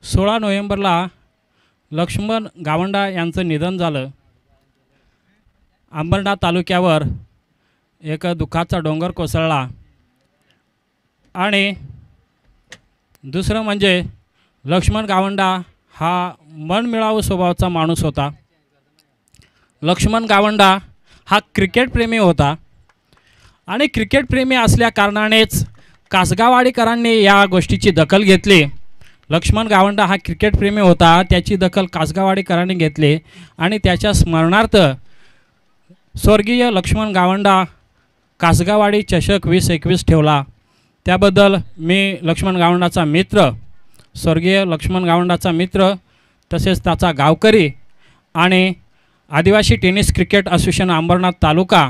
16 नोव्हेंबरला लक्ष्मण गावंडा यांचं निधन झालं. अंबरनाथ तालुक्यावर एक दुःखाचा डोंगर कोसळला. आणि दुसरं म्हणजे लक्ष्मण गावंडा हा मनमिळावू स्वभावाचा माणूस होता. लक्ष्मण गावंडा हा क्रिकेटप्रेमी होता आणि क्रिकेटप्रेमी असल्याकारणानेच कासगावाडीकरांनी या गोष्टीची दखल घेतली. लक्ष्मण गावंडा हा क्रिकेटप्रेमी होता, त्याची दखल कासगावाडीकरांनी घेतली आणि त्याच्या स्मरणार्थ स्वर्गीय लक्ष्मण गावंडा कासगावाडी चषक 2021 ठेवला. त्याबद्दल मी लक्ष्मण गावंडाचा मित्र, स्वर्गीय लक्ष्मण गावंडाचा मित्र, तसेच त्याचा गावकरी आणि आदिवासी टेनिस क्रिकेट असोसिएशन अंबरनाथ तालुका,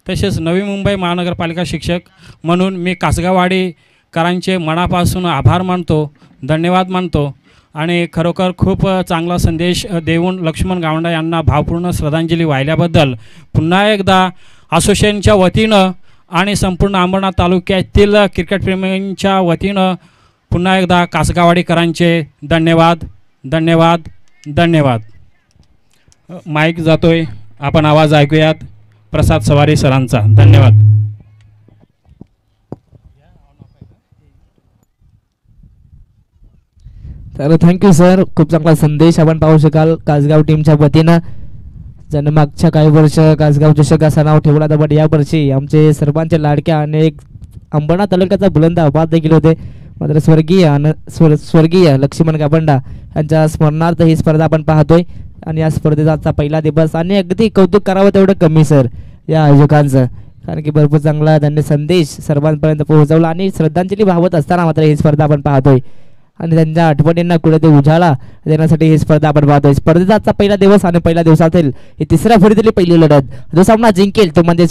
तसेच नवी मुंबई महानगरपालिका शिक्षक म्हणून मी कासगावाडीकरांचे मनापासून आभार मानतो, धन्यवाद मानतो. आणि खरोखर खूप चांगला संदेश देऊन लक्ष्मण गावंडा यांना भावपूर्ण श्रद्धांजली वाहिल्याबद्दल पुन्हा एकदा असोसिएशनच्या वतीनं आणि संपूर्ण अंबरनाथ तालुक्यातील क्रिकेटप्रेमींच्या वतीनं पुन्हा एकदा कासगावाडीकरांचे धन्यवाद धन्यवाद धन्यवाद. माईक जातोय, आपण आवाज ऐकूयात प्रसाद सवारी सरांचा. धन्यवाद. तर थँक्यू सर, खूप चांगला संदेश आपण पाहू शकाल कासगाव टीमच्या वतीनं. ज्यानं मागच्या काही वर्ष कासगाव चषक असं नाव ठेवला होता, बट यावर्षी आमचे सर्वांचे लाडक्या अनेक अंबरनाथ तालुक्याचा बुलंद आवाज देखील होते. मात्र स्वर्गीय लक्ष्मण गावंडा यांच्या स्मरणार्थ ही स्पर्धा आपण पाहतोय. आणि या स्पर्धेचा आजचा पहिला दिवस आणि अगदी कौतुक करावं तेवढं कमी सर या आयोजकांचं, कारण की भरपूर चांगला त्यांनी संदेश सर्वांपर्यंत पोहोचवला आणि श्रद्धांजली वाहवत असताना मात्र ही स्पर्धा आपण पाहतोय आणि त्यांच्या आठवणींना कुठे ते उजाळा देण्यासाठी ही स्पर्धा आपण पाहतोय. स्पर्धेचा आजचा पहिला दिवस आणि पहिल्या दिवसातील ही तिसऱ्या फेरीतली पहिली लढत. जो सामना जिंकेल तो म्हणजे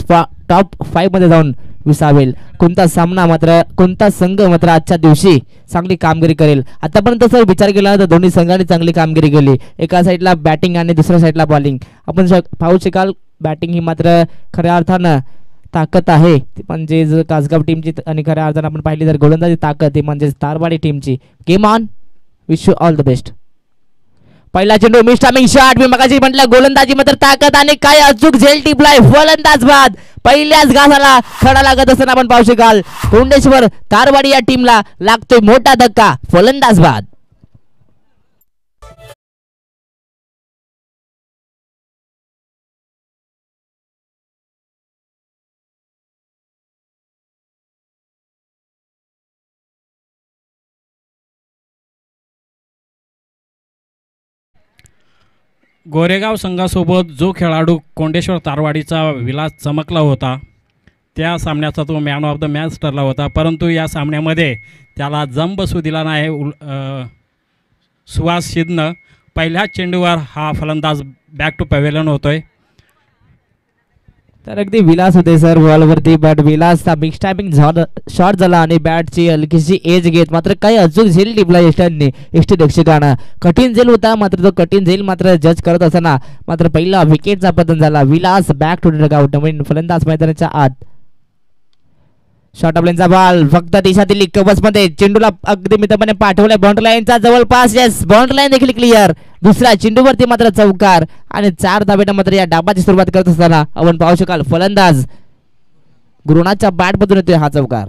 टॉप 5 मध्ये जाऊन विसावेल. कोणता सामना मात्र कोणता संघ मात्र आजच्या दिवशी चांगली कामगिरी करेल. आतापर्यंत जर विचार केला तर दोन्ही संघांनी चांगली कामगिरी केली. एका साईडला बॅटिंग आणि दुसऱ्या साईडला बॉलिंग. आपण पाहू शकाल बॅटिंग ही मात्र खऱ्या अर्थानं ताकद आहे ती म्हणजे कासगाव टीमची, आणि खऱ्या अर्थानं आपण पाहिली तर गोलंदाजी ताकद ती म्हणजे तारवाडी टीमची. Game on, wish you all the best. पहिला चेंडू मिस टायमिंग शॉट. मी मगाशी म्हटलं गोलंदाजी मात्र ताकद आणि काय अचूक झेल टिपलाय. फलंदाज बाद. पहिल्याच घासाला खडा लागत असताना आपण पाहू शकाल कोंडेश्वर तारवाडी या टीमला लागतोय मोठा धक्का. फलंदाज बाद. गोरेगाव संघासोबत जो खेळाडू कोंडेश्वर तारवाडीचा विलास चमकला होता, त्या सामन्याचा तो मॅन ऑफ द मॅच ठरला होता. परंतु या सामन्यामध्ये त्याला जम बसू दिला नाही. सुहास शिदनं पहिल्याच चेंडूवर हा फलंदाज बॅक टू पॅव्हेलियन होतोय. तर अगदी विलास होते सर बॉलवरती, बट विलासचा मिक्स टायमिंग शॉट झाला आणि बॅटची हलकीशी एज घेत मात्र काही अचूक झेल टिपला यष्टीरक्षकानं. कठीण झेल होता, मात्र तो कठीण झेल मात्र जज करत असताना मात्र पहिला विकेटचा पतन झाला. Vilas back to dugout. नवीन फलंदाज मैदानाच्या आत. शॉर्ट ऑफलाईनचा बॉल फक्त दिशातील कवच मध्ये चेंडूला अगदी मित्रपणे पाठवलाय बाउंड्री लाईनचा जवळपास. येस, बाउंड्री लाईन देखील क्लिअर. दुसऱ्या चेंडूवरती मात्र चौकार आणि 4 धाब्याने मात्र या डाबाची सुरुवात करत असताना आपण पाहू शकाल फलंदाज गुरुनाथच्या बॅटमधून येतोय हा चौकार.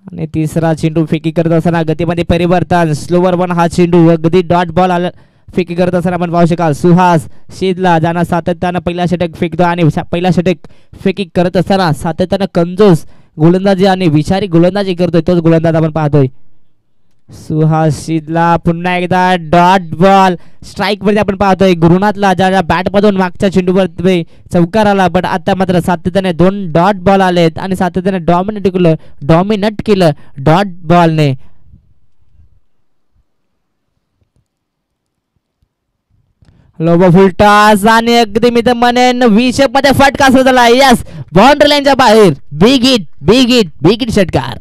आणि तिसरा चेंडू फेकी करत असताना गतीमध्ये परिवर्तन. स्लोवर वन हा चेंडू अगदी डॉट बॉल आला फेकी करत असताना आपण पाहू शकाल सुहास शीदला जाणं सातत्यानं पहिला षटक फेकतो आणि पहिला षटक फेकी करत असताना सातत्यानं कंजूस गोलंदाजी आणि विषारी गोलंदाजी करतोय तोच गोलंदाज आपण पाहतोय. सुहास शीदला पुन्हा एकदा डॉट बॉल स्ट्राईक मध्ये आपण पाहतोय. गुरुनाथला ज्या बॅट मधून मागच्या चेंडूवर चौकार आला, बट आता मात्र सातत्याने 2 डॉट बॉल आलेत आणि सातत्याने डॉमिनेट केलं डॉट बॉलने. लोबो फुल टॉस आणि अगदी मी तर म्हणेन विषेप मध्ये फटका झाला. यस, बाउंड्री लाईनच्या बाहेर. बिग हिट षटकार.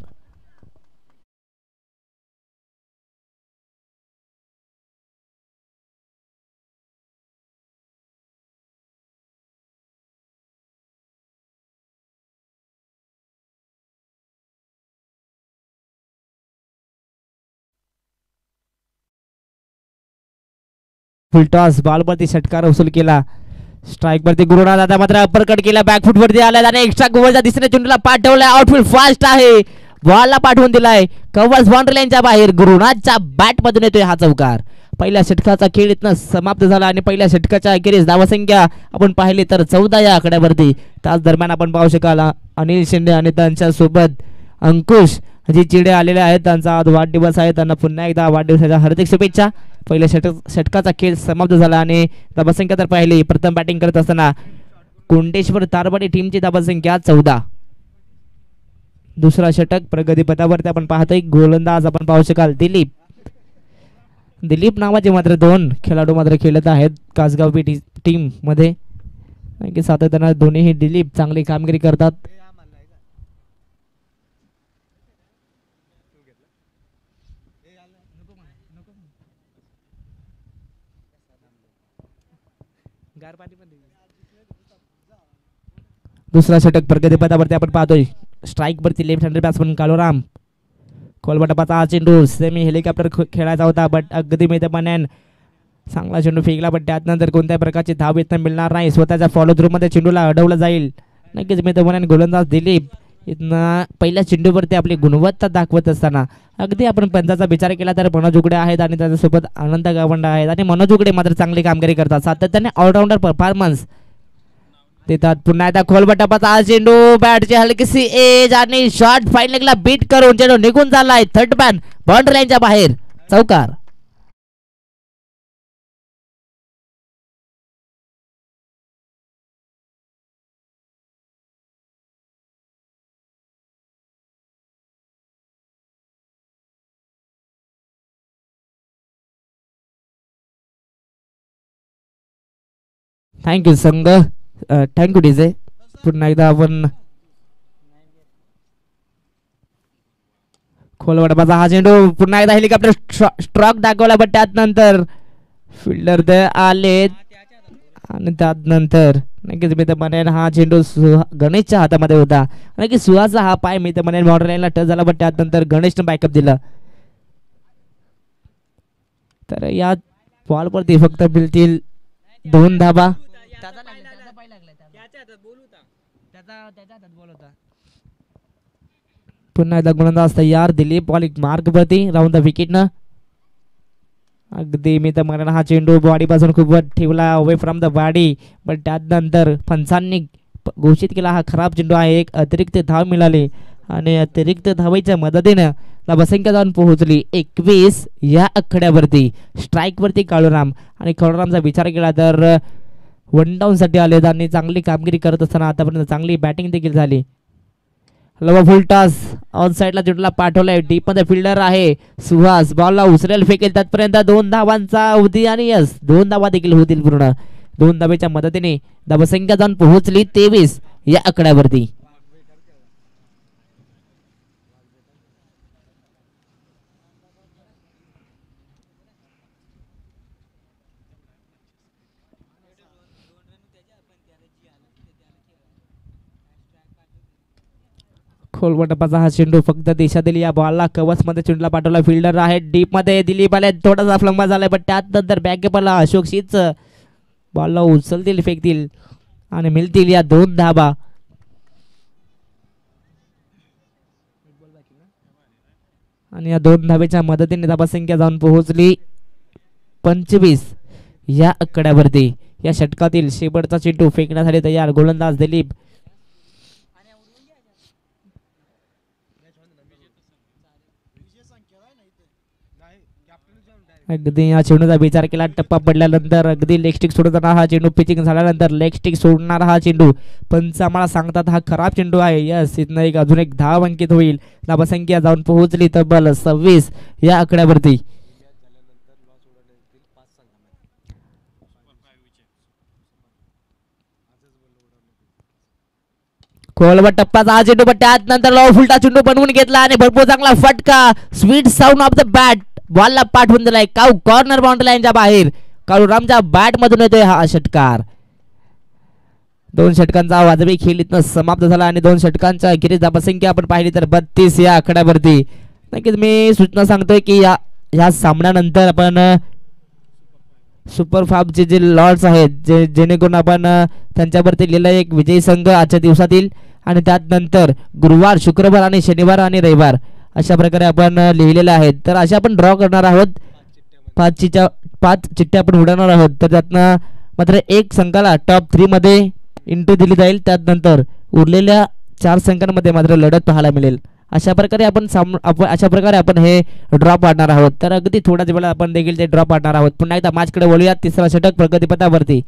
फुलटॉस बॉलवरती षटकार वसूल केला. स्ट्राईक वरती गुरुनाथ आता मात्र अपरकट केला. बॅकफुट वरती आला आणि एक्स्ट्रा गोवरच्या दिशेने चेंडूला पाठवलाय. आउटफील्ड फास्ट आहे. बॉलला पाठवून दिलाय. कव्हर्स बाउंड्री लाईनच्या बाहेर. गुरुनाथच्या बॅट मधून येतोय हा चौकार. पहिल्या षटकाचा खेळ इथनं समाप्त झाला आणि पहिल्या षटकाच्या अखेरीस धावसंख्या आपण पाहिली तर 14 या आकड्यावरती. त्याच दरम्यान आपण पाहू शकाल अनिल शिंदे आणि त्यांच्या सोबत अंकुश जे चिडे आलेले आहेत. त्यांचा आज वाढदिवस आहे. त्यांना पुन्हा एकदा वाढदिवसाच्या हार्दिक शुभेच्छा. पहिल्या षटकाचा खेळ समाप्त झाला आणि धावसंख्या तर पाहिली. प्रथम बॅटिंग करत असताना कोंडेश्वर तारवाडी टीमची धावसंख्या 14. दुसरा षटक प्रगतीपथावरती आपण पाहतोय. गोलंदाज आपण पाहू शकाल दिलीप नावाचे मात्र 2 खेळाडू मात्र खेळत आहेत कासगाव टीम मध्ये. सातत्यानं दोन्हीही दिलीप चांगली कामगिरी करतात. दुसरा षटक प्रगतीपथावरती आपण पाहतोय. स्ट्राईक वरती लेफ्ट हँडेड बॅट्समन काळूराम. कोलबटापाचा हा चेंडू सेमी हेलिकॉप्टर खेळायचा होता बट अगदी मितपणे चांगला चेंडू फेकला. बट त्यानंतर कोणत्याही प्रकारची धाव इथं मिळणार नाही. स्वतःच्या फॉलो थ्रू मध्ये चेंडूला अडवलं जाईल. नक्कीच मितपणे गोलंदाज दिलीप इथनं पहिल्या चेंडूवरती आपली गुणवत्ता दाखवत असताना अगदी आपण पंचाचा विचार केला तर मनोज उघडे आहेत आणि त्याच्यासोबत आनंद गावंडा आहेत आणि मनोज उघडे मात्र चांगली कामगिरी करतात. सातत्याने ऑलराऊंडर परफॉर्मन्स देतात. पुन्हा एकदा खोलबटापाचा हा चेंडू बॅटची हलकीशी एज आणि शॉर्ट फाईन लेगला बीट करून चेंडू निघून झालाय. थर्ड मॅन बाउंड्री लाईनच्या बाहेर. चौकार. थँक्यू संघ. Thank you DJ. पुन्हा एकदा आपण खोलवटाचा हा चेंडू पुन्हा एकदा हेलिकॉप्टर स्ट्रोक दाखवला बट त्यानंतर फिल्डर ते आले आणि त्यानंतर नक्कीच मी तर म्हणेन हा चेंडू गणेशच्या हातामध्ये होता. नक्की सुहाचा हा पाय मी तर म्हणेन बाउंड्री लाईनला टच झाला बट त्यानंतर गणेशने बॅकअप दिला. तर या बॉलवरती फक्त मिळतील 2 धाबा. पुन्हा एकदा गोलंदाज तयार. दिलीप बॉल मार्क वरती राऊंड द विकेट न अगदी मी तर म्हणेन हा चेंडू बॉडी पासून खूप ठेवला away from the body but त्यानंतर पंचांनी घोषित केला हा खराब चेंडू आहे. एक अतिरिक्त धाव मिळाली आणि अतिरिक्त धावेच्या मदतीने धावसंख्या जाऊन पोहोचली 21 या आकड्यावरती. स्ट्राईक वरती काळूराम आणि काळूरामचा विचार केला तर 1 डाऊन साठी आले आणि चांगली कामगिरी करत असताना आतापर्यंत चांगली बॅटिंग देखील झाली. लवा फुल टॉस ऑन साइडला चेंडूला पाठवलाय. डीप मध्ये फिल्डर आहे सुहास. बॉलला उचलेल फेकेल त्यापर्यंत 2 धावांचा अवधी आणि यस 2 धावा देखील होतील. पूर्ण 2 धावेच्या मदतीने धावसंख्या जाऊन पोहोचली 23 या आकड्यावरती. खोलवटापाचा हा चेंडू फक्त दिशा दिली. या बॉलला कवच मध्ये चेंडूला पाठवला. फिल्डर आहे डीप मध्ये. दिलीप आले थोडासा फ्लंबा झालाय बट त्यानंतर बॅकअपला अशोक शीच बॉलला उचलतील फेकतील आणि मिळतील या 2 धाबा. आणि या 2 धावेच्या मदतीने धावसंख्या जाऊन पोहोचली 25 या आकड्यावरती. या षटकातील शेवटचा चेंडू फेकण्यासाठी तयार गोलंदाज दिलीप. अगदी या चेंडूचा विचार केला. टप्पा पडल्यानंतर अगदी लेग स्टिक सोडताना हा चेंडू पिचिंग झाल्यानंतर लेग स्टिक सोडणारा हा चेंडू पंच आम्हाला सांगतात हा खराब चेंडू आहे. यस इथनं अजून एक धाव अंकित होईल. धावसंख्या जाऊन पोहोचली तब्बल 26 या आकड्यावरती. खोलवर टप्पाचा हा चेंडू पण त्यानंतर लो फुलटा चेंडू बनवून घेतला आणि भरपूर चांगला फटका. Sweet sound of the bat बॉलला पाठवून दिलाय. काऊ कॉर्नर बाउंड्री लाईनच्या बाहेर. काळूरामच्या बॅट मधून येतोय हा षटकार. 2 षटकांचा वाजवी खेळ इथनं समाप्त झाला आणि 2 षटकांच्या अखेरीस धावसंख्या आपण पाहिली तर 32 या आकड्यावरती. नक्कीच मी सूचना सांगतोय की या सामन्यानंतर आपण सुपर फार्मचे जे लॉर्ड्स आहेत जेणेकरून आपण त्यांच्यावरती लिहिलं एक विजयी संघ आजच्या दिवसातील. आणि त्यानंतर गुरुवार, शुक्रवार आणि शनिवार आणि रविवार अशा प्रकारे आपण लिहिलेले आहेत. तर अशा आपण ड्रॉ करणार आहोत. 5 चिठ्ठ्या आपण उडवणार आहोत. तर त्यातनं मात्र एक संघाला टॉप 3 मध्ये एंट्री दिली जाईल. त्यानंतर उरलेल्या 4 संघांमध्ये मात्र लढत पाहायला मिळेल. अशा प्रकारे अशा प्रकारे आपण हे ड्रॉ पाडणार आहोत. तर अगदी थोड्याच वेळा आपण देखील ते ड्रॉ पाडणार आहोत. पुन्हा एकदा मॅचकडे वळूयात. तिसरा षटक प्रगतीपथावरती.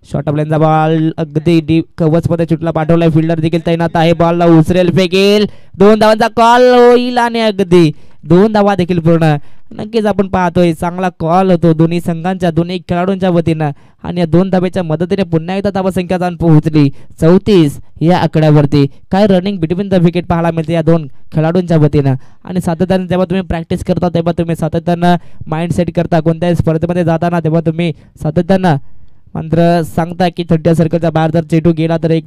शॉर्ट ऑफ लाईनचा बॉल अगदी डीप कव्हर्समध्ये चुटला पाठवलाय. फिल्डर देखील तैनात आहे. बॉलला उचरेल, फेकेल. 2 धावांचा कॉल होईल आणि अगदी 2 धावा देखील पूर्ण. नक्कीच आपण पाहतोय चांगला कॉल होतो दोन्ही संघांच्या, दोन्ही खेळाडूंच्या वतीनं. आणि या 2 धाब्याच्या मदतीने पुन्हा एकदा धावा संख्या जाऊन पोहोचली 34 या आकड्यावरती. काय रनिंग बिटवीन द विकेट पाहायला मिळते या 2 खेळाडूंच्या वतीनं. आणि सातत्याने जेव्हा तुम्ही प्रॅक्टिस करता तेव्हा तुम्ही सातत्यानं माइंड सेट करता. कोणत्याही स्पर्धेमध्ये जाताना तेव्हा तुम्ही सातत्यानं मात्र सांगता की 30 सर्कलच्या बाहेर जर चेंडू गेला तर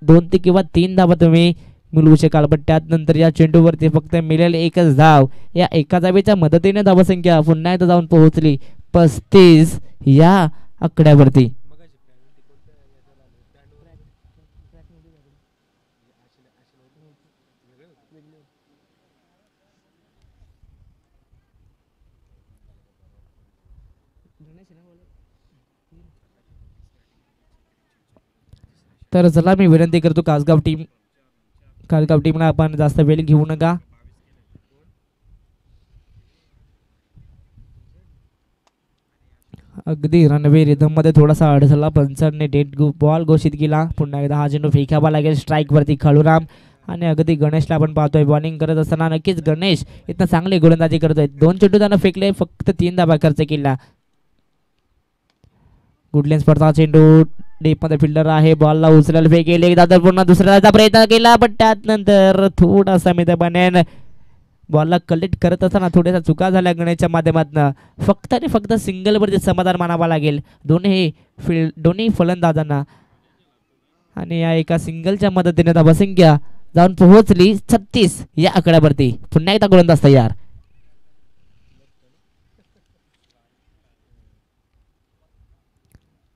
2 किंवा 3 धावा तुम्ही मिळवू शकाल. पण त्यानंतर या चेंडूवरती फक्त मिळेल एकच धाव. या एका धावेच्या मदतीने धावसंख्या पुन्हा एकदा जाऊन पोहोचली 35 या आकड्यावरती. तर चला मी विनंती करतो कासगाव टीमला आपण जास्त वेळ घेऊ नका. अगदी रणवे रिदम मध्ये थोडासा अडथळा. पंचांनी डेट बॉल घोषित केला. पुन्हा एकदा हा चेंडू फेकावा लागेल स्ट्राईक वरती. खळूराम आणि अगदी गणेशला आपण पाहतोय बॉलिंग करत असताना. नक्कीच गणेश इथं चांगली गोलंदाजी करतोय. 2 चेंडू त्यानं फेकले, फक्त 3 धावा खर्च केला. गुडलेन्स पडता चेंडू डीप मध्ये. फिल्डर आहे, बॉलला उचलायला फेकेल. एकदा तर पुन्हा दुसऱ्याचा प्रयत्न केला, पण त्यानंतर थोडासा मित्रपणे बॉलला कलेक्ट करत असताना थोड्याशा चुका झाल्या गणेशच्या माध्यमातून. फक्त आणि फक्त सिंगलवरती समाधान मानावं लागेल दोन्ही फलंदाजांना. आणि या एका सिंगलच्या मदतीने धावसंख्या जाऊन पोहोचली 36 या आकड्यावरती. पुन्हा एकदा गोलंदाज तयार.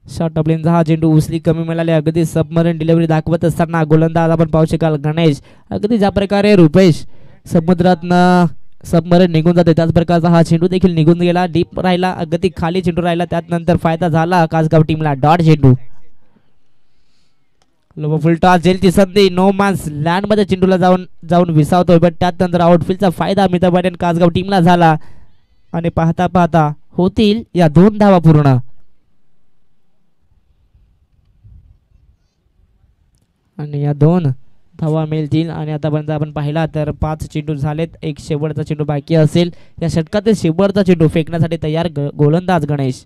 शॉर्ट ऑफ लेनचा हा चेंडू उचली कमी मिळाले. अगदी सबमरीन डिलिव्हरी दाखवत असताना गोलंदाज आपण पाहू शकाल गणेश. अगदी ज्या प्रकारे रुपेश समुद्रातनं सबमरीन निघून जाते त्याच प्रकारचा हा चेंडू देखील निघून गेला. डीप राहिला, अगदी खाली चेंडू राहिला. त्यानंतर फायदा झाला कासगाव टीमला. डॉट चेंडू. फुल टॉस जेलची संधी. नो मान्स लँड मध्ये चेंडूला जाऊन विसावतोय. पण त्यानंतर आउटफील्डचा फायदा मित्रपणे कासगाव टीमला झाला. आणि पाहता पाहता होतील या 2 धावा पूर्ण. आणि या 2 धावा मिळतील. आणि आतापर्यंत आपण पाहिला तर 5 चेंडू झालेत. एक शेवटचा चेंडू बाकी असेल. या षटकातील शेवटचा चेंडू फेकण्यासाठी तयार गोलंदाज गणेश.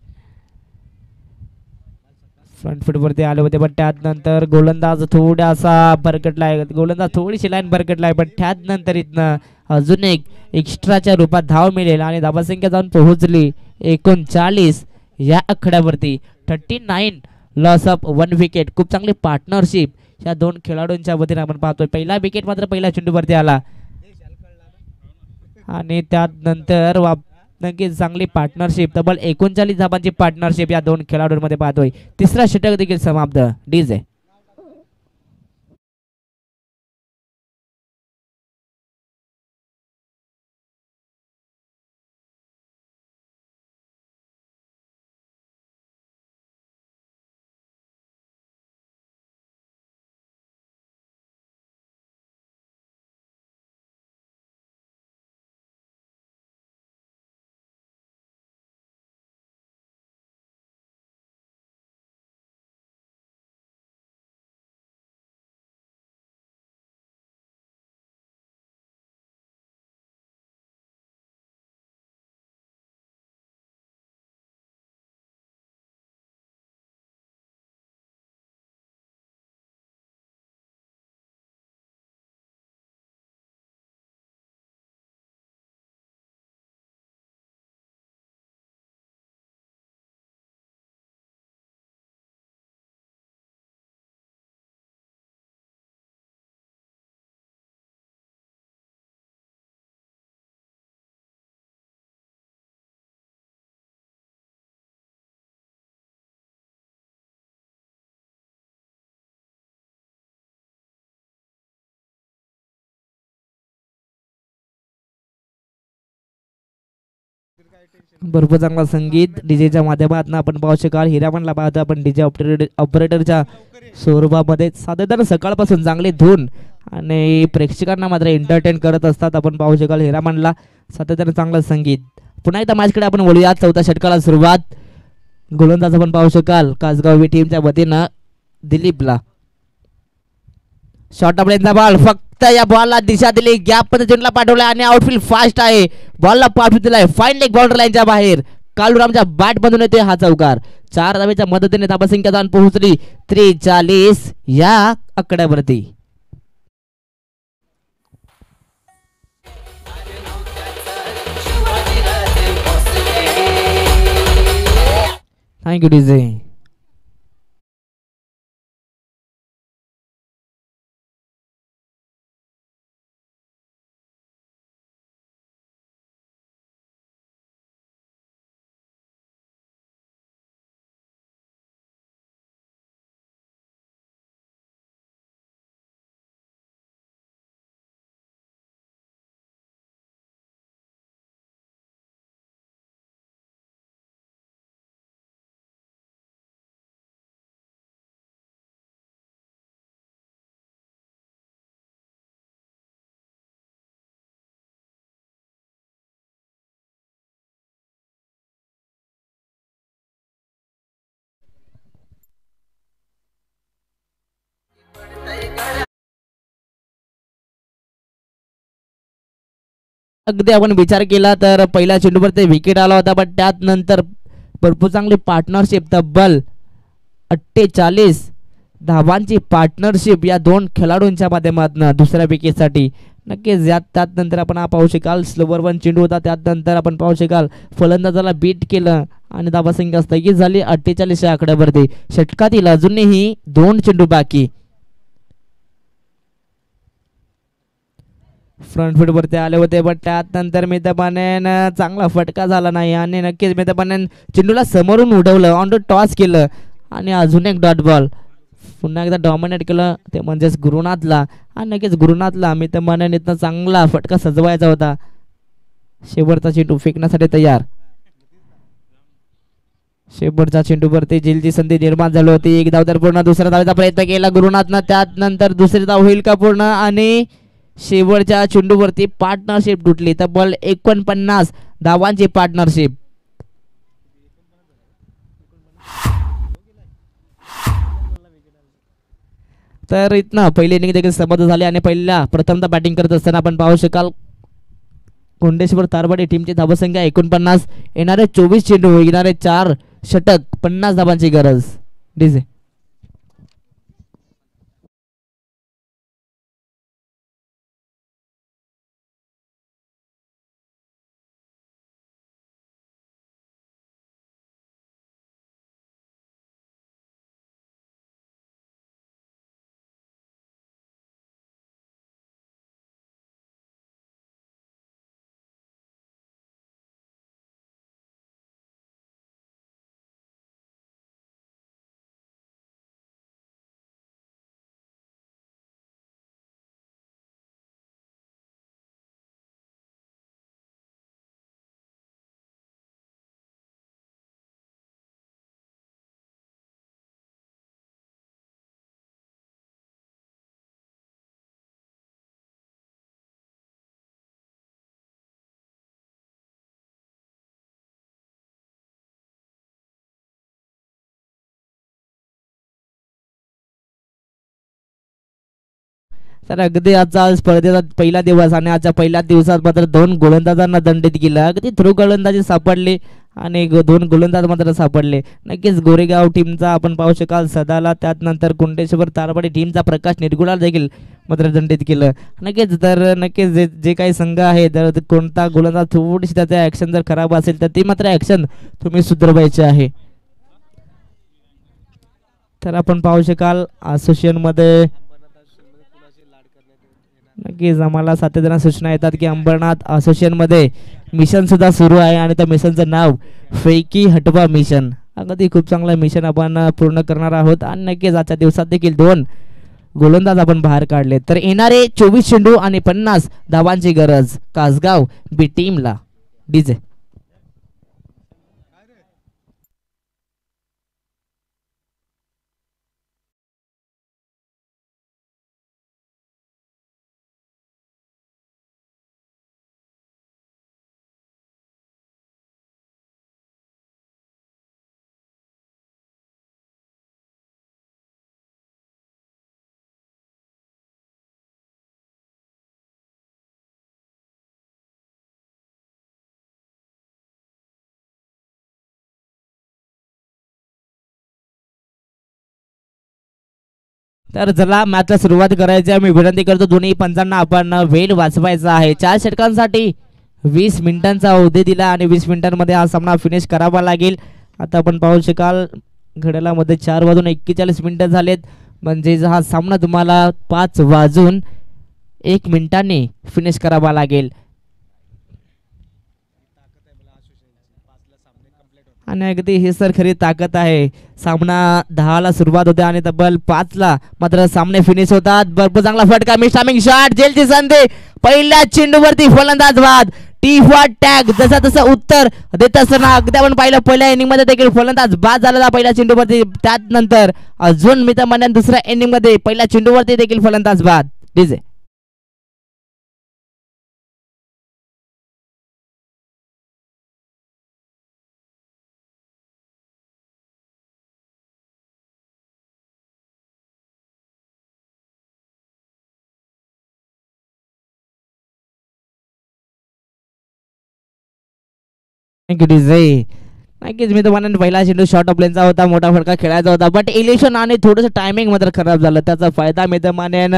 फ्रंट फुटवरती आले होते, पण त्यानंतर गोलंदाज थोडासा भरकटलाय. गोलंदाज थोडीशी लाईन भरकटलाय, पण त्यानंतर इथनं अजून एक एक्स्ट्राच्या रूपात धाव मिळेल. आणि धावसंख्या जाऊन पोहोचली 39 या आकड्यावरती. 39 लॉस ऑफ 1 विकेट. खूप चांगली पार्टनरशिप या 2 खेळाडूंच्या वतीने आपण पाहतोय. पहिला विकेट मात्र पहिल्या चेंडूवरती आला. आणि त्यानंतर नक्कीच चांगली पार्टनरशिप, तब्बल 39 धावांची पार्टनरशिप या 2 खेळाडूंमध्ये पाहतोय. तिसरा षटक देखील समाप्त. डीजे. भरपूर चांगला संगीत डीजेच्या माध्यमातून आपण पाहू शकाल. हिरामणला पाहतो आपण डीजे ऑपरेटरच्या स्वरूपामध्ये. साधारण सकाळपासून चांगली धून आणि प्रेक्षकांना मात्र एंटरटेन करत असतात. आपण पाहू शकाल हिरामणला सातत्यानं चांगलं संगीत. पुन्हा एकदा मॅचकडे आपण बोलूया. चौथ्या षटकाला सुरुवात. गोलंदाज आपण पाहू शकाल कासगाव टीमच्या वतीनं दिलीपला. शॉर्ट आपल्याचा बॉल, फक्त या बॉलला दिशा दिली, गॅप मध्ये चेंडूला पाठवला आणि आउटफील्ड फास्ट आहे. बॉलला पाठवून दिलाय फाईन लेग बॉर्डर लाईनच्या बाहेर. कालुरामच्या बॅट मधून येतोय हा चौकार. 4 धावेच्या मदतीने धावसंख्या जाऊन पोहोचली 43 या आकड्यावरती. Thank you DJ. अगदी आपण विचार केला तर पहिल्या चेंडूवर ते विकेट आला होता, पण त्यात नंतर भरपूर चांगली पार्टनरशिप, तब्बल 48 धावांची पार्टनरशिप या दोन खेळाडूंच्या माध्यमातून दुसऱ्या विकेटसाठी. नक्कीच त्यात नंतर आपण पाहू शकाल स्लोवर वन चेंडू होता. त्यात नंतर आपण पाहू शकाल फलंदाजाला बीट केलं आणि धावासंख्या स्थगित झाली 48 या आकड्यावरती. षटकातील अजूनही 2 चेंडू बाकी. फ्रंट फूट वरती आले होते, पण त्यात नंतर मेहताबानेन चांगला फटका झाला नाही आणि नक्कीच मेहताबानेन चेंडूला समोरून उडवलं, ऑन द टॉस केलं आणि अजून एक डॉट बॉल पुन्हा एकदा डॉमिनेट केलं ते म्हणजेच गुरुनाथला. आणि नक्कीच गुरुनाथला मेहताबानेन इथनं चांगला फटका सजवायचा होता. शेवटचा चेंडू फेकण्यासाठी तयार. शेवटच्या चेंडूवरती झेलची संधी निर्माण झाली होती. एक धाव तर पूर्ण, दुसऱ्या धावेचा प्रयत्न केला गुरुनाथनं, त्यात नंतर दुसरी धाव होईल का पूर्ण आणि शेवटच्या चेंडूवरती पार्टनरशिप तुटली. तब्बल 49 धावांची पार्टनरशिप. तर इथनं पहिली इनिंग देखील समाप्त झाली आणि प्रथमतः बॅटिंग करत असताना आपण पाहू शकाल कोंडेश्वर तारवाडी टीमची धावसंख्या 49. येणारे 24 चेंडू, येणारे 4 षटक, 50 धावांची गरज. डीजे तर अगदी आजचा स्पर्धेचा पहिला दिवस आणि आजच्या पहिल्या दिवसात मात्र 2 गोलंदाजांना दंडित केलं. अगदी थ्रू गोलंदाजी सापडली आणि 2 गोलंदाज मात्र सापडले. नक्कीच गोरेगाव टीमचा आपण पाहू शकाल सदाला, त्यात नंतर कुंडेश्वर तारवाडी टीमचा प्रकाश निरगुडाला देखील मात्र दंडित केलं. नक्कीच जे काही संघ आहे तर कोणता गोलंदाज थोडीशी त्याचा ॲक्शन जर खराब असेल तर ती मात्र ॲक्शन तुम्ही सुधारवायची आहे. तर आपण पाहू शकाल असोसिएशनमध्ये नक्कीच आम्हाला सातत्याने सूचना येतात की अंबरनाथ असोसिएशनमध्ये मिशन सुद्धा सुरू आहे आणि त्या मिशनचं नाव फैकी हटवा मिशन. अगदी खूप चांगलं मिशन आपण पूर्ण करणार आहोत आणि नक्कीच आजच्या दिवसात देखील 2 गोलंदाज आपण बाहेर काढले. तर येणारे 24 चेंडू आणि 50 धावांची गरज कासगाव बी टीमला. डीजे तर चला मॅचला सुरुवात करायची आहे. मी विनंती करतो दोन्ही पंचांना आपण वेळ वाचवायचा आहे. 4 षटकांसाठी 20 मिनिटांचा अवधी दिला आणि 20 मिनिटांमध्ये हा सामना फिनिश करावा लागेल. आता आपण पाहू शकाल घड्याळामध्ये 4:41 झालेत. म्हणजे हा सामना तुम्हाला 5:01 फिनिश करावा लागेल. आणि अगदी ही सर खरी ताकद आहे. सामना 10ला सुरुवात होते आणि तब्बल 5ला मात्र सामने फिनिश होतात. भरपूर चांगला फटका, मिस टायमिंग शॉट, जेलची संधी, पहिल्या चेंडूवरती फलंदाज बाद, टी फॉर टॅग. जसं तसं उत्तर देत असताना अगदी आपण पाहिलं पहिल्या इनिंग मध्ये देखील फलंदाज बाद झाला पहिल्या चेंडूवरती. त्यानंतर अजून मी तर म्हणेन दुसऱ्या इनिंग मध्ये पहिल्या चेंडूवरती देखील फलंदाज बाद. DJ thank you DJ. नक्कीच मी तुम्हाला पहिला चेंडू शॉर्ट ऑफ लेनचा होता, मोठा फटका खेळायचा होता, बट इलेक्शन आणि थोडंसं टायमिंग मात्र खराब झालं. त्याचा फायदा मी तर म्हणेन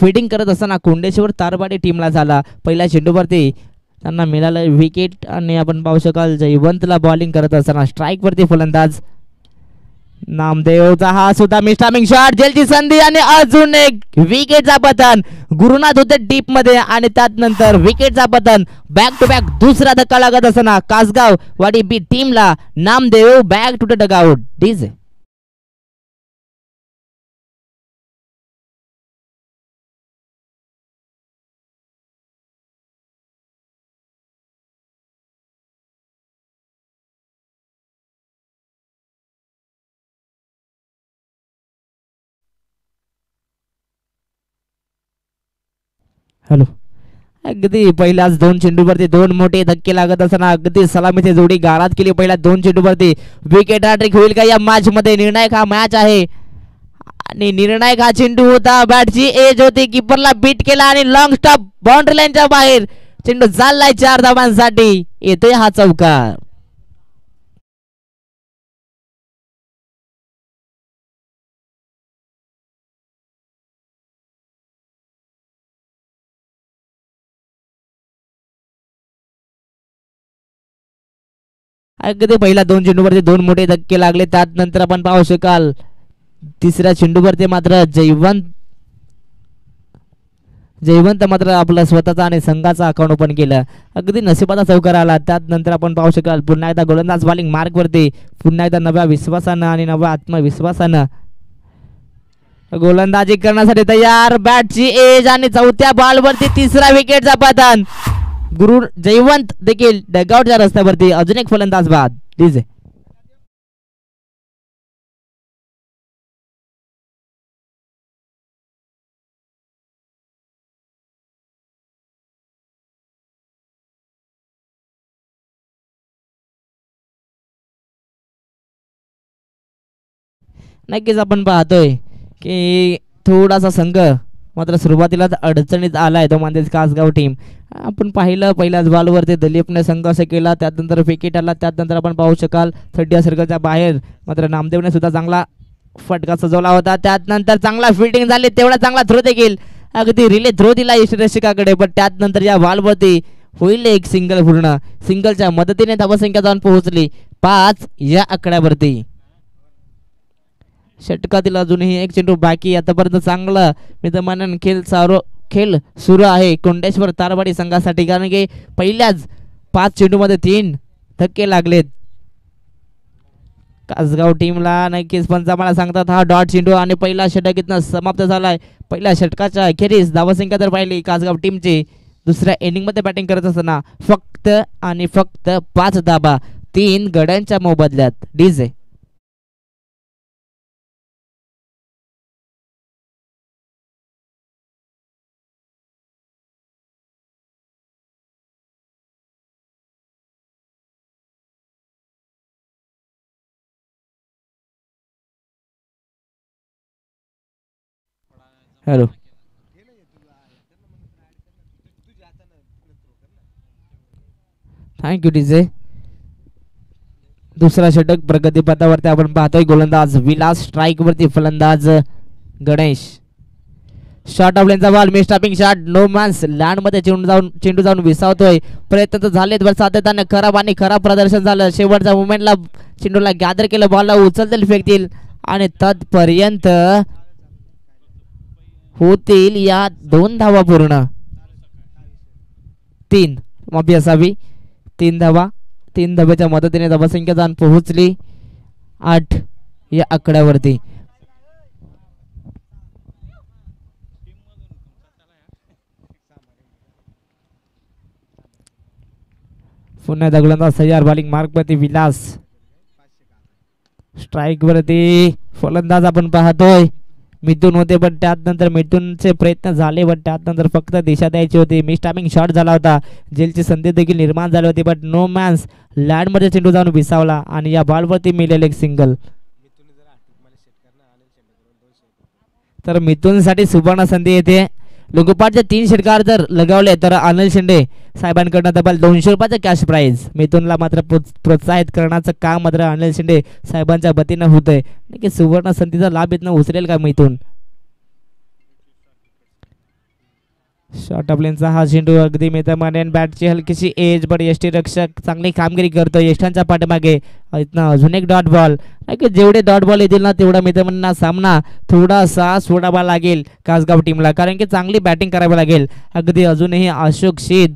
फिटिंग करत असताना कोंडेश्वर तारवाडी टीमला झाला. पहिल्या चेंडूवरती त्यांना मिळालं विकेट आणि आपण पाहू शकाल जयवंतला बॉलिंग करत असताना स्ट्राईकवरती फलंदाज नामदेवचा हा सुद्धा मिस टायमिंग शॉट, जेलची संधी आणि अजून एक विकेटचा पतन. गुरुनाथ होते डीप मध्ये आणि त्यानंतर विकेटचा पतन. बॅक टू बॅक दुसरा धक्का लागत असताना कासगाव वाडी बी टीमला Namdev back to the dugout. DJ hello. अगदी पहिल्याच 2 चेंडूवरती 2 मोठे धक्के लागत असताना अगदी सलामीची जोडी गारात केली. पहिल्या 2 चेंडूवरती विकेट हॅट्रिक होईल का या मॅच मध्ये? निर्णायक हा मॅच आहे आणि निर्णायक हा चेंडू होता. बॅटची एज होती, कीपरला बीट केला आणि लॉंग स्टॉप बाउंड्री लाईनच्या बाहेर. चेंडू चाललाय 4 धावांसाठी. येतोय हा चौकार. अगदी पहिल्या 2 चेंडूवरती 2 मोठे धक्के लागले. त्यानंतर आपण पाहू शकाल तिसऱ्या चेंडूवरती मात्र जयवंत मात्र आपला स्वतःचा आणि संघाचा अकाउंट ओपन केलं. अगदी नशिबाचा चौकार आला. त्यानंतर आपण पाहू शकाल पुन्हा एकदा गोलंदाज बॉलिंग मार्कवरती, पुन्हा एकदा नव्या विश्वासानं आणि नव्या आत्मविश्वासानं गोलंदाजी करण्यासाठी तयार. बॅटची एज आणि चौथ्या बॉलवरती तिसरा विकेटचा पतन. गुरु जयवंत देखील डगआउटच्या रस्त्यावरती. अजून एक फलंदाज बाद. डीजे नक्कीच आपण पाहतोय की थोडासा संघ मात्र सुरुवातीलाच अडचणीत आलाय, तो म्हणजे कासगाव टीम. आपण पाहिलं पहिल्याच बॉलवरती दिलीपने संघर्ष केला, त्यानंतर विकेट आला. त्यानंतर आपण पाहू शकाल 30 सर्कलच्या बाहेर मात्र नामदेवने सुद्धा चांगला फटका सजवला होता. त्यानंतर चांगला फिल्डिंग झाली, तेवढा चांगला थ्रो देखील अगदी रिले थ्रो दिला यशरक्षकाकडे. पण त्यानंतर या बॉलवरती होईल एक सिंगल. पूर्ण सिंगलच्या मदतीने धावसंख्या जाऊन पोहोचली 5 या आकड्यावरती. षटकातील अजूनही एक चेंडू बाकी. आतापर्यंत चांगलं मी तर म्हणेन खेळ सुरू आहे कोंडेश्वर तारवाडी संघासाठी, कारण की पहिल्याच 5 चेंडूमध्ये 3 धक्के लागलेत कासगाव टीमला. नक्कीच पंच मला सांगतात हा डॉट चेंडू आणि पहिला षटक इथनं समाप्त झालाय. पहिल्या षटकाच्या अखेरीस धावसंख्या तर पाहिली कासगाव टीमची दुसऱ्या इनिंग मध्ये बॅटिंग करत असताना फक्त आणि फक्त 5 धाबा 3 गड्यांच्या मोबदल्यात. DJ hello. Thank you DJ. दुसरा षटक प्रगतीपथावरती आपण पाहतोय. गोलंदाज विलास, स्ट्राईक वरती फलंदाज गणेश शॉट ऑफ लेनचा ball miss topping shot no man's land मध्ये चेंडू जाऊन विसावतोय प्रयत्न तर झालेत बरं सातत्याने खराब आणि खराब प्रदर्शन झालं शेवटच्या मुमेंटला चेंडूला गॅदर केलं बॉलला उचलतील फेकतील आणि तत्पर्यंत होतील या 2 धावा पूर्ण 3 माफी असावी 3 धावा 3 धाब्याच्या मदतीने धावसंख्या जाऊन पोहोचली 8 या आकड्यावरती पुन्हा दगलंदाज तयार बॉलिंग मार्क वरती विलास स्ट्राईक वरती फलंदाज आपण पाहतोय मिथून होते पण त्यानंतर मिथूनचे प्रयत्न झाले पण त्यानंतर फक्त दिशा द्यायची होती मिस टायमिंग शॉट झाला होता जेलची संधी देखील निर्माण झाली होती बट नो मॅन्स लँड मध्ये चेंडू जाऊन विसावला आणि या बॉलवरती मिळेल एक सिंगल तर मिथूनसाठी सुवर्ण संधी येते लोकपाटचे 3 षटकार जर लगावले तर अनिल शिंदे साहेबांकडनं तब्बल 200 रुपयाचं कॅश प्राइज मिथूनला मात्र प्रोत्साहित करण्याचं काम मात्र अनिल शिंदे साहेबांच्या वतीनं होतंय की सुवर्ण संधीचा लाभ येतनं उचलेल का मिथून शॉर्ट ऑफ लेनचा हा चेंडू अगदी मितमाने बॅटची हलकीशी एज बट यष्टी रक्षक चांगली कामगिरी करतो यष्टांच्या पाठीमागे इथनं अजून एक डॉट बॉल की जेवढे डॉट बॉल येतील ना तेवढा मितमांना सामना थोडासा सोडावा लागेल कासगाव टीमला कारण की चांगली बॅटिंग करावी लागेल अगदी अजूनही अशोक शेत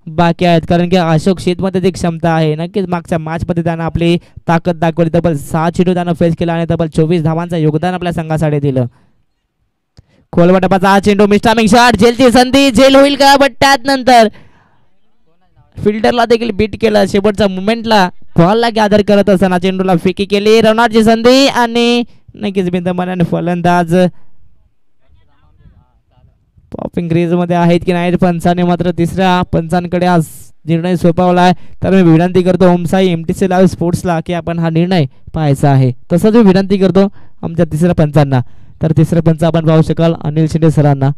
बाकी आहेत कारण की अशोक शेतमध्ये जी क्षमता आहे नक्कीच मागच्या मॅचमध्ये त्यानं आपली ताकद दाखवली तब्बल 6 चेंडू त्यानं फेस केला आणि तब्बल 24 धावांचं योगदान आपल्या संघासाठी दिलं खोलवटपाचा हा चेंडू मिस्टामिंग शॉट जेलची संधी जेल होईल का बट त्यानंतर फिल्डरला देखील बीट केलं शेवटच्या मुमेंटला बॉलला गॅदर करत असताना चेंडूला फेकी केली रनआउटची संधी आणि नक्कीच बिंदमाने फलंदाज पॉपिंग क्रीज मध्ये आहेत की नाही पंचाने मात्र तिसऱ्या पंचांकडे आज निर्णय सोपवलाय तर मी विनंती करतो ओमसाई एमटीसी लाईव्ह स्पोर्ट्सला की आपण हा निर्णय पाहायचा आहे तसंच मी विनंती करतो आमच्या तिसऱ्या पंचांना तर तिसरे पंच आपण पाहू शकाल अनिल शिंदे सरांना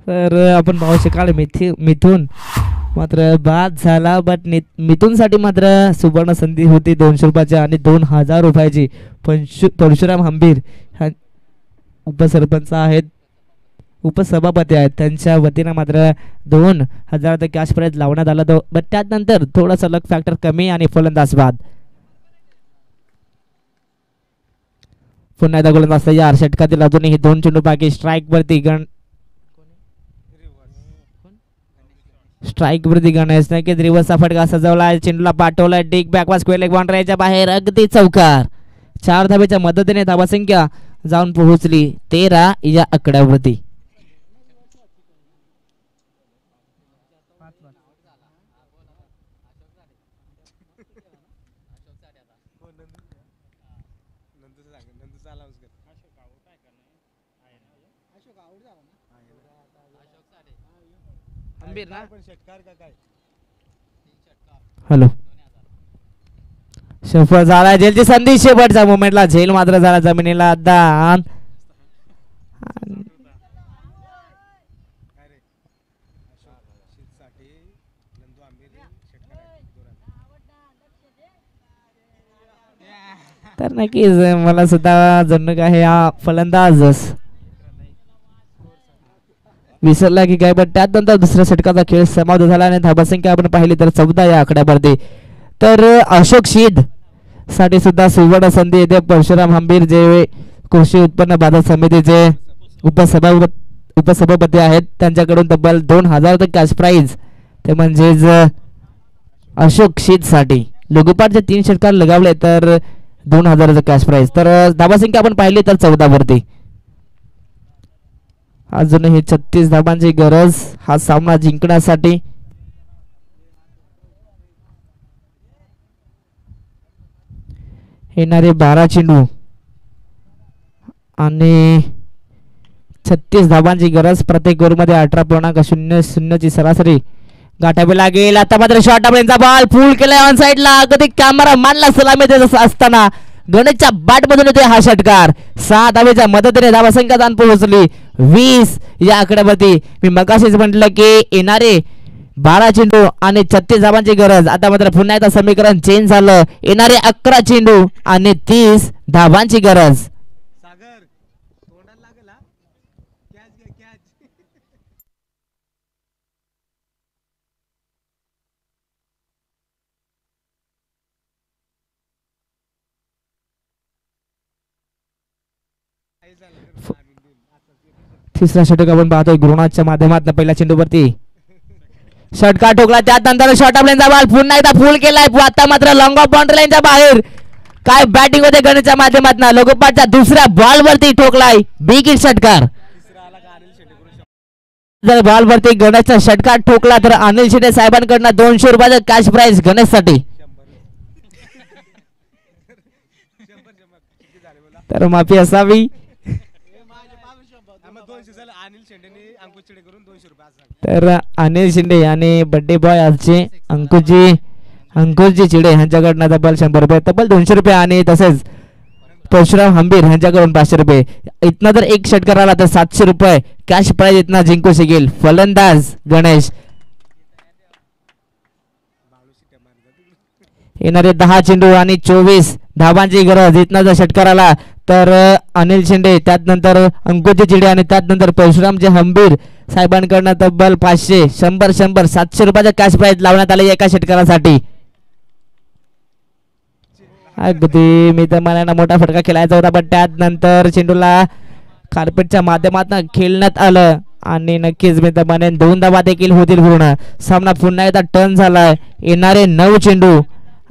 तर आपण पाहू शकाल मिथून मात्र बाद झाला बट मिथूनसाठी मात्र सुवर्ण संधी होती 200 रुपयाची आणि 2000 रुपयाची परशुराम हंबीर उपसरपंच आहेत उपसभापती आहेत त्यांच्या वतीनं मात्र 2000 कॅश प्राइज लावण्यात आला तो बट त्यानंतर थोडासा लक फॅक्टर कमी आणि फलंदाज बाद पुन्हा एकदा गोलंदाज तयार षटकातील अजूनही 2 चेंडू बाकी स्ट्राईक वरती स्ट्राईक वरती गणेश नक्कीच रिव्हर्सचा फटका सजवला चेंडूला पाठवलाय डिग बॅकवा स्क्वेअर लेग बाउंड्रीच्या बाहेर अगदी चौकार 4 धाब्याच्या मदतीने धावासंख्या जाऊन पोहोचली 13 या आकड्यावरती हॅलो सफळ झाला जेलची संधी शेवटच्या मोमेंटला झेल मात्र झाला जमिनीला दान तर नक्कीच मला सुद्धा जणू काय हा फलंदाज विसरला की काय पण त्यानंतर दुसऱ्या षटकाचा खेळ समाप्त झाला आणि धावसंख्या आपण पाहिली तर 14 या आकड्यावरती तर अशोक शीद साठी सुद्धा सुवर्ण संधी येते परशुराम हंबीर जे कृषी उत्पन्न बाजार समितीचे उपसभापती आहेत त्यांच्याकडून तब्बल 2000 कॅश प्राइज ते म्हणजेच अशोक शीद साठी लघुपाटचे 3 षटकार लगावले तर 2000 कॅश प्राइज तर धावसंख्या आपण पाहिली तर 14 वरती अजूनही 36 धावांची गरज हा सामना जिंकण्यासाठी येणारे 12 चेंडू आणि 36 धावांची गरज प्रत्येक गोलमध्ये 18.00 ची सरासरी गाठावे लागेल. आता मात्र शॉर्ट आपल्याचा बॉल फुल केलाय ऑन साइडला. अगदी कॅमेरा मानला सलामी देत असताना गणेशच्या बॅट मधून येते हा षटकार. 6 धावेच्या मदतीने धावसंख्या जाण पोहोचली 20 या आकड्यावरती. मी मगाशीच म्हटलं की येणारे 12 चेंडू आणि 36 धावांची गरज. आता मात्र पुन्हा एकदा समीकरण चेंज झालं. येणारे 11 चेंडू आणि 30 धावांची गरज. तिसरा षटक आपण पाहतोय गुरुनाथच्या माध्यमातून. पहिल्या चेंडूवरती षटकार ठोकला. त्यानंतर शॉर्ट ऑफ लाईनचा बॉल पुन्हा एकदा फुल केलाय. आता मात्र लॉंग ऑफ बाउंड्री लाईनच्या बाहेर. काय बॅटिंग होते गणेशच्या माध्यमातून. लोकपाटच्या दुसऱ्या बॉल वरती ठोकलाय बिग हिट षटकार. जर बॉल वरती गणेशचा षटकार ठोकला तर अनिल शेटे साहेबांकडनं 200 रुपयाचं कॅश प्राइज गणेशसाठी. तर माफी असावी. तर अनिल शिंदे आणि बड्डे बॉय आजचे अंकुशजी चिडे यांच्याकडनं तब्बल 100 रुपये, तब्बल 200 रुपये आणि तसेच परशुराम हंबीर यांच्याकडून 500 रुपये. इथनं जर एक षटकार आला तर 700 रुपये कॅश प्राइज इथनं जिंकू शकेल फलंदाज गणेश. येणारे 10 चेंडू आणि 24 धावांची गरज. इथनं जर षटकार आला तर अनिल शिंदे, त्यानंतर अंकुशजी चिडे आणि त्यानंतर परशुरामजी हंबीर साहेबांकडनं तब्बल 500 100 100 700 रुपयाचा कॅश प्राइज लावण्यात आले एका षटकारासाठी. अगदी मी तर मला मोठा फटका खेळायचा होता, पण त्यानंतर चेंडूला कार्पेटच्या माध्यमातून खेळण्यात आलं आणि नक्कीच मी तर म्हणेन 2 धावा देखील होतील पूर्ण. सामना पुन्हा एकदा टर्न झालाय. येणारे 9 चेंडू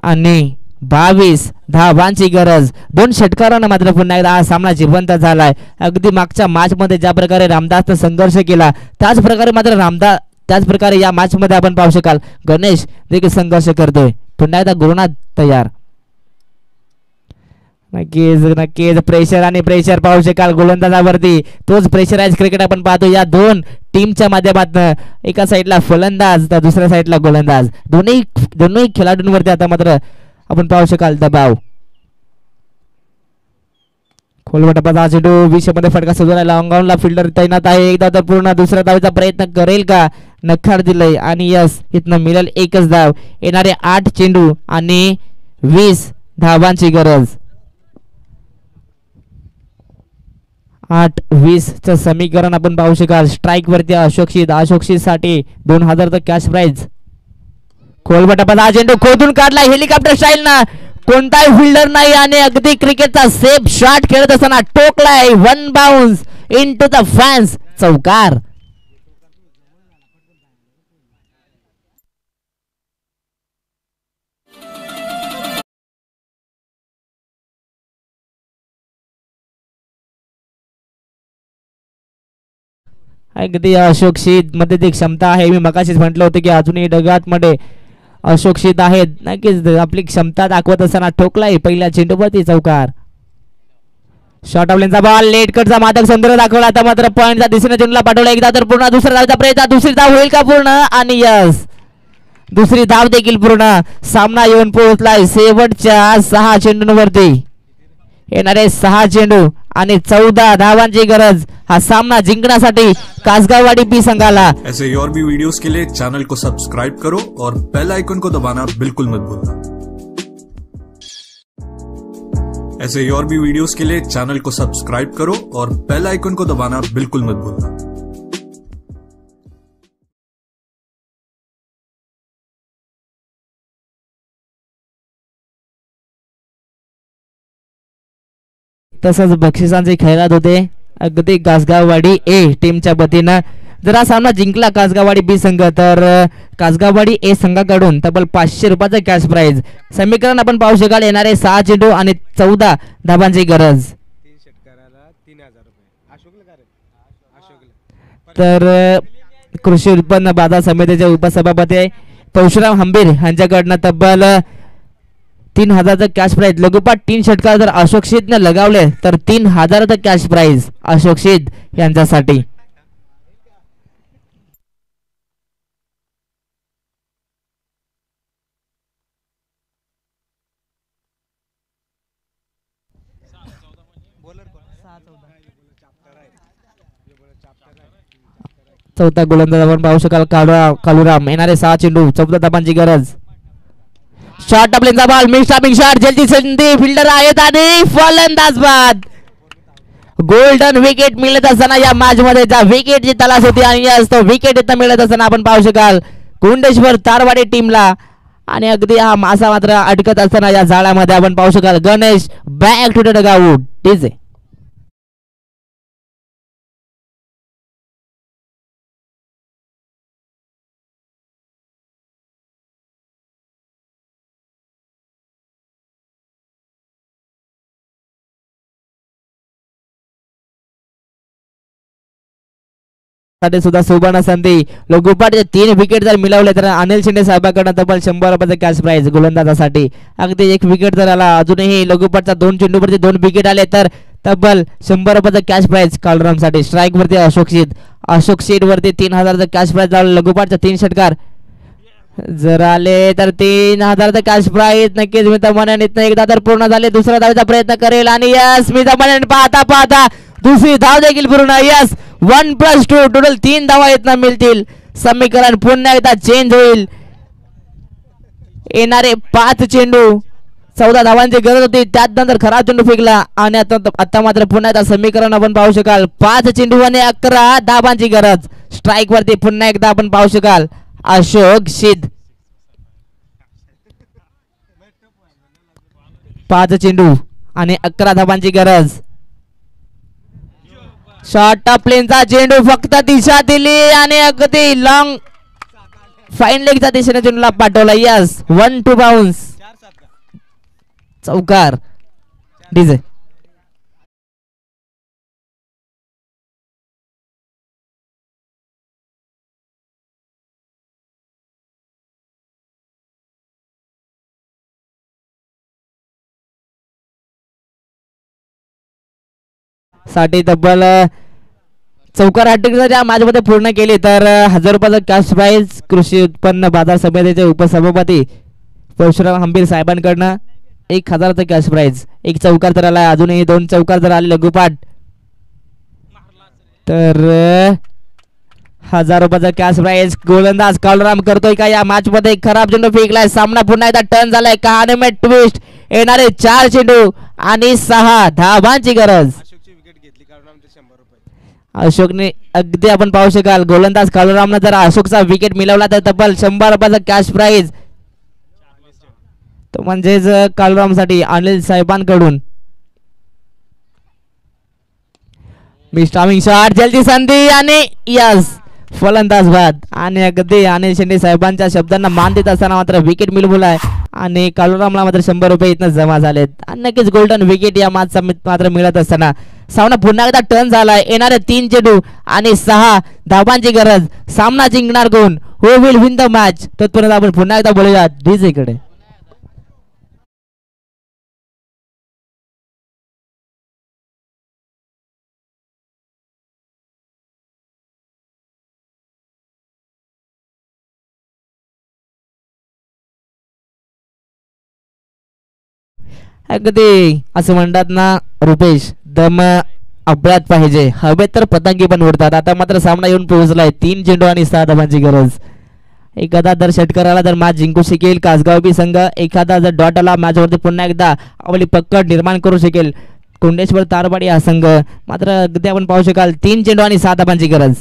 आणि 22 धावांची गरज. 2 षटकारांना मात्र पुन्हा एकदा हा सामना जिवंत झालाय. अगदी मागच्या मॅच मध्ये ज्या प्रकारे रामदासनं संघर्ष केला त्याच प्रकारे या मॅच मध्ये आपण पाहू शकाल गणेश देखील संघर्ष करतोय. पुन्हा एकदा गुरुनाथ तयार. नक्कीच प्रेशर पाहू शकाल गोलंदाजावरती. तोच प्रेशराइज क्रिकेट आपण पाहतो या 2 टीमच्या माध्यमातून. एका साईडला फलंदाज तर दुसऱ्या साईडला गोलंदाज. दोन्ही खेळाडूंवरती आता मात्र आपण पाहू शकाल दबाव. खोलवटाचा चेंडू 20 मध्ये फटका सुरू आहे. लॉंगॉनला फिल्डर तैनात आहे. एकदा तर पूर्ण दुसऱ्या धावेचा प्रयत्न करेल का. नकार दिलंय आणि यस इथनं मिळेल एकच धाव. येणारे 8 चेंडू आणि 20 धावांची गरज. 8-20 चं समीकरण आपण पाहू शकाल. स्ट्राईक वरती अशोक्षित साठी 2000 कॅश प्राइज. खोलवटाचा चेंडू खोदून काढला हेलिकॉप्टर स्टाईल ना. कोणताही फिल्डर नाही आणि अगदी क्रिकेटचा सेफ शॉट खेळत असताना टोकलाय. 1 बाउन्स इनटू द फॅन्स. चौकार. अगदी अशोक्षित मध्ये ती क्षमता आहे. मी मगाशीच म्हटलं होतं की अजूनही डगात मध्ये अशोक्षित आहेत. नक्कीच आपली क्षमता दाखवत असताना ठोकलाय पहिल्या चेंडूवरती चौकार. शॉर्ट ऑफ लेनचा बॉल लेट कटचा मादक सौंदर्य दाखवला. आता मात्र पॉईंटचा दिशेने चेंडूला पाठवला. एकदा तर पूर्ण दुसऱ्या धावचा प्रयत्न. दुसरी धाव होईल का पूर्ण आणि यस दुसरी धाव देखील पूर्ण. सामना येऊन पोहोचलाय शेवटच्या 6 चेंडूंवरती. येणारे 6 चेंडू आणि 14 धावांची गरज. हा सामना जिंकण्यासाठी कासगाववाडी बी संघाला. ऐसे और भी वीडियोस के लिए चैनल को सब्सक्राइब करो और बेल आइकन को दबाना बिल्कुल मत भूलना. ऐसे और भी वीडियोस के लिए चैनल को सब्सक्राइब करो और बेल आइकन को दबाना बिल्कुल मत भूलना. तसंच बक्षिसांचे खेळात होते अगदी कासगाववाडी ए टीमच्या वतीनं. जर हा सामना जिंकला कासगाववाडी बी संघ तर कासगाववाडी ए संघाकडून तब्बल 500 रुपयाचा कॅश प्राइज. समीकरण आपण पाहू शकाल. येणारे 6 चेंडू आणि 14 धावांची गरज. तर कृषी उत्पन्न बाजार समितीचे उपसभापती परशुराम हंबीर यांच्याकडनं तब्बल 3000 कॅश प्राइज. लगोपाठ 3 षटकार जर अशोक्षितने लगावले तर 3000 कॅश प्राइज अशोक्षित यांच्यासाठी. चौथा गोलंदाज आपण पाहू शकाल कालुराम. येणारे 6 चेंडू, 14 धावांची गरज. शॉट आपल्याचा बॉल, मिस टायमिंग शॉट, जलदी संधी, फिल्डर आहेत आणि फलंदाज बाद. गोल्डन विकेट मिळत असताना या मॅच मध्ये ज्या विकेटची तलाश होती आणि याच तो विकेट इथं मिळत असताना आपण पाहू शकाल कुंडेश्वर तारवाडी टीमला. आणि अगदी हा मासा मात्र अडकत असताना या जाळ्यामध्ये आपण पाहू शकाल Ganesh back to the dugout. DJ सुद्धा सुवर्ण संधी. लोगोपाटचे 3 विकेट जर मिळवले तर अनिल शिंदे साहेबांकडून तब्बल 100 रुपयाचा कॅश प्राइज गोलंदाजासाठी. अगदी 1 विकेट जर आला, अजूनही लोगोपाटचा 2 चेंडूवरती 2 विकेट आले तर तब्बल 100 रुपयाचा कॅश प्राइज कालराम साठी. स्ट्राईक वरती अशोक शीट वरती 3000चा कॅश प्राइज लावला. लोगोपाटचा 3 षटकार जर आले तर 3000चा कॅश प्राइज नक्कीच मित्रमंडळी एकदा तर पूर्ण झाले. दुसरा धावेचा प्रयत्न करेल आणि यस मित्रमंडळी पाहता दुसरी धाव देखील पूर्ण. यस 1+2 टोटल 3 धावा इथं मिळतील. समीकरण पुन्हा एकदा चेंज होईल. येणारे 5 चेंडू 14 धावांची गरज होती, त्यानंतर खराब चेंडू फेकला आणि आता मात्र पुन्हा एकदा समीकरण आपण पाहू शकाल 5 चेंडू आणि 11 धावांची गरज. स्ट्राईक वरती पुन्हा एकदा आपण पाहू शकाल अशोक शीद. 5 चेंडू आणि 11 धावांची गरज. शॉर्ट प्लेनचा चेंडू फक्त दिशा दिली आणि अगदी लॉंग फाईन लेगच्या दिशेने चेंडूला पाठवला. यस 1-2 बाउन्स, चौकार. डीजे साठी तब्बल चौकार हॅट्रिक जर या मॅच मध्ये पूर्ण केली तर 1000 रुपयाचा कॅश प्राइज कृषी उत्पन्न बाजार समितीचे उपसभापती परशुराम हंबीर साहेबांकडनं 1000चा कॅश प्राइज. 1 चौकार तर आला, अजूनही 2 चौकार जर आले लगोपाठ तर 1000 रुपयाचा कॅश प्राइज. गोलंदाज कालराम करतोय का या मॅच मध्ये? एक खराब चेंडू फेकलाय. सामना पुन्हा एकदा टर्न झालाय. कहाणी में ट्विस्ट. येणारे 4 चेंडू आणि 6 धावांची गरज. अशोकने अगदी आपण पाहू शकाल गोलंदाज कालरामने जर अशोकचा विकेट मिळवला तर तब्बल 100 रुपयाचा कॅश प्राइज. तो म्हणजेच कालराम साठी अनिल साहेबांकडून मिस टायमिंग शॉट, जल्दी संधी आणि यस फलंदाज बाद. आणि अगदी अनिल शिंदे साहेबांच्या शब्दांना मान देत असताना मात्र विकेट मिळवलाय आणि कालरामला मात्र 100 रुपये इथं जमा झालेत. आणि नक्कीच गोल्डन विकेट या मॅच मात्र मिळत असताना सामना पुन्हा एकदा टर्न झालाय. येणारे 3 चेंडू आणि 6 धावांची गरज. सामना जिंकणार कोण? हु विल विन द मॅच? तत्पर्यंत आपण पुन्हा एकदा बोलूया डीजे कडे. अगदी असं म्हणतात ना रुपेश, दम आपल्यात पाहिजे, हवेत तर पतंगी पण उडतात. आता मात्र सामना येऊन पोहोचलाय. 3 चेंडू आणि 6 धावांची गरज. एखादा जर षटकार आला तर मॅच जिंकू शकेल कासगाव बी संघ. एखादा जर डॉट आला मॅच वरती पुन्हा एकदा आपली पकड निर्माण करू शकेल कुंडेश्वर तारवाडी हा संघ. मात्र अगदी आपण पाहू शकाल 3 चेंडू आणि 6 धावांची गरज.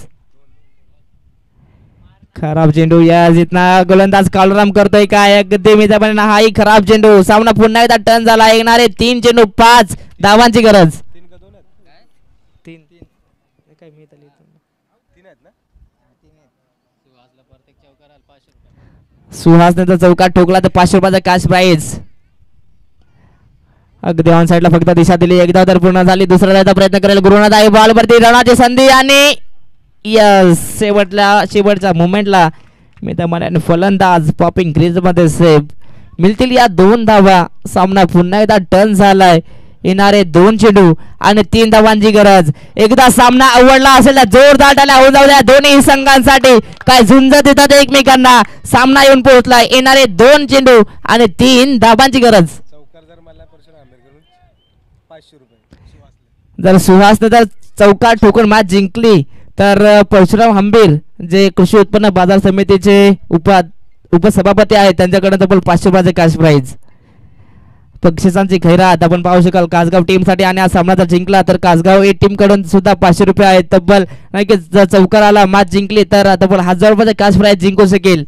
खराब चेंडू या जितना गोलंदाज कालराम करतोय काय? अगदी मी त्याप्रमाणे हाही खराब चेंडू. सामना पुन्हा एकदा टर्न झाला. येणारे 3 चेंडू 5 धावांची गरज. सुहासने तर चौकार ठोकला तर 500 रुपयाचा कॅश प्राइज. अगदी ऑन साइडला फक्त दिशा दिली. एकदा तर पूर्ण झाली. दुसरा जायचा प्रयत्न करेल गुरुनाथ आहे. बॉल वरती रणाची संधी आणि यस शेवटच्या मोमेंटला मी तर म्हणाले फलंदाज पॉपिंग क्रीज मध्ये सेव्ह. मिळतील या 2 धावा. सामना पुन्हा एकदा टर्न झालाय. येणारे 2 चेंडू आणि 3 धावांची गरज. एकदा सामना आवडला असेल तर जोरदार टाळ्या होऊन जाऊ द्या दोन्ही संघांसाठी. काय झुंजत येतात एकमेकांना. सामना येऊन पोहोचलाय. येणारे 2 चेंडू आणि 3 धावांची गरज. जर सुहासने जर चौकार ठोकून मॅच जिंकली तर परशुराम हंबीर जे कृषी उत्पन्न बाजार समितीचे उपसभापती आहेत त्यांच्याकडे तब्बल 500 रुपयाचे कॅश प्राइज. बक्षिसांची खैरात आपण पाहू शकाल कासगाव टीमसाठी. आणि हा सामना जर जिंकला तर कासगाव ए टीम कडून सुद्धा 500 रुपये आहेत तब्बल. नाही की जर चौकाराला मॅच जिंकली तर तब्बल 1000 रुपयाचे कॅश प्राइज जिंकू शकेल.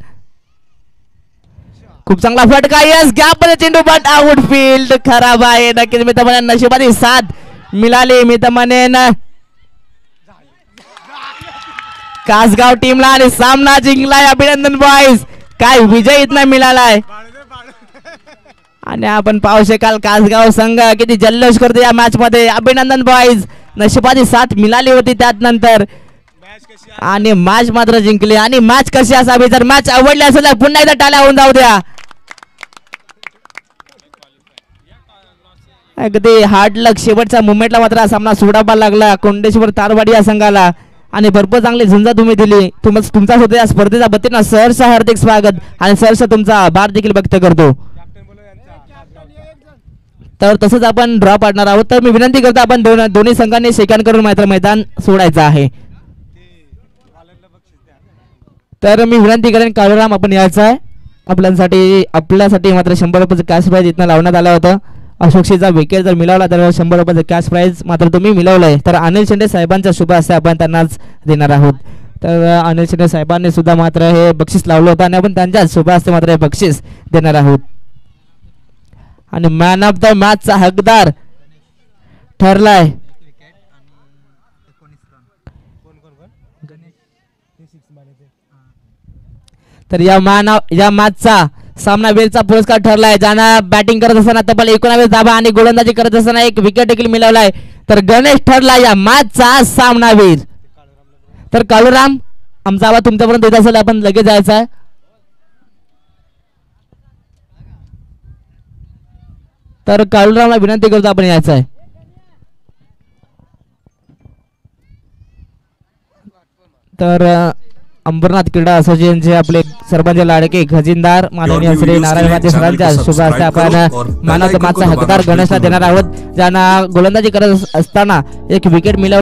खूप चांगला फटका. यस गॅप मध्ये चेंडू बट आउटफील्ड खराब आहे. नक्कीच मी तर नशिबाची साथ मिळाली. मी तर म्हणेन कासगाव टीमला आणि सामना जिंकलाय. अभिनंदन बॉईज. काय विजय इथला मिळालाय. आणि आपण पाहू शकाल कासगाव संघ किती जल्लोष करतो या मॅच मध्ये. अभिनंदन बॉईज. नशिबाची साथ मिळाली होती त्यात नंतर आणि मॅच मात्र जिंकली. आणि मॅच कशी असावी जर मॅच आवडली असेल तर पुन्हा एकदा टाळ्या होऊन जाऊ द्या. अगदी हार्ड लक. शेवटच्या मुमेंटला मात्र हा सामना सोडावा लागला कोंडेश्वर तारवाडी या संघाला. आणि भरपूर चांगली झुंजा तुम्ही दिली. तुमचा सुद्धा या स्पर्धेच्या वतीनं सहर्ष हार्दिक स्वागत आणि सहर्ष तुमचा आभार देखील व्यक्त करतो. तर तसंच आपण ड्रॉ पाडणार आहोत. तर मी विनंती करतो आपण दोन्ही संघांनी शेकान करून मात्र मैदान सोडायचं आहे. तर मी विनंती करेन काळूराम आपण यायचं आहे. आपल्यासाठी मात्र 100 रुपयाचं कॅश प्राइज इथनं लावण्यात आलं होतं. अशोकशीचा विकेट जर मिळवला तर 100 रुपयाचं कॅश प्राइज मात्र तुम्ही मिळवलंय. तर अनिल शिंदे साहेबांच्या शुभ हस्ते आपण त्यांनाच देणार आहोत. तर अनिल शिंदे साहेबांनी सुद्धा मात्र हे बक्षीस लावलं होतं आणि आपण त्यांच्याच शुभ हस्ते मात्र हे बक्षीस देणार आहोत. आणि मॅन ऑफ द मॅचचा हकदार ठरलाय तर या मॅचचा सामनावीरचा पुरस्कार ठरलाय ज्यांना बॅटिंग करत असताना तब्बल 19 धावा आणि गोलंदाजी करत असताना एक विकेट देखील मिळवलाय. तर गणेश ठरला या मॅचचा सामनावीर. तर काळूराम आमचा आवाज तुमच्यापर्यंत येत असेल आपण लगेच जायचं आहे. तर काळूरामला विनंती करतो आपण यायचं आहे. तर अंबरनाथ क्रीडा असोसिएशनचे आपले सर्वांचे लाडके खजिनदार माननीय श्री नारायण वाटे सरांच्या शुभ हस्ते आपण मॅन ऑफ द मॅचचा हकदार गणेशला देणार आहोत ज्यांना गोलंदाजी करत असताना एक विकेट मिळवली.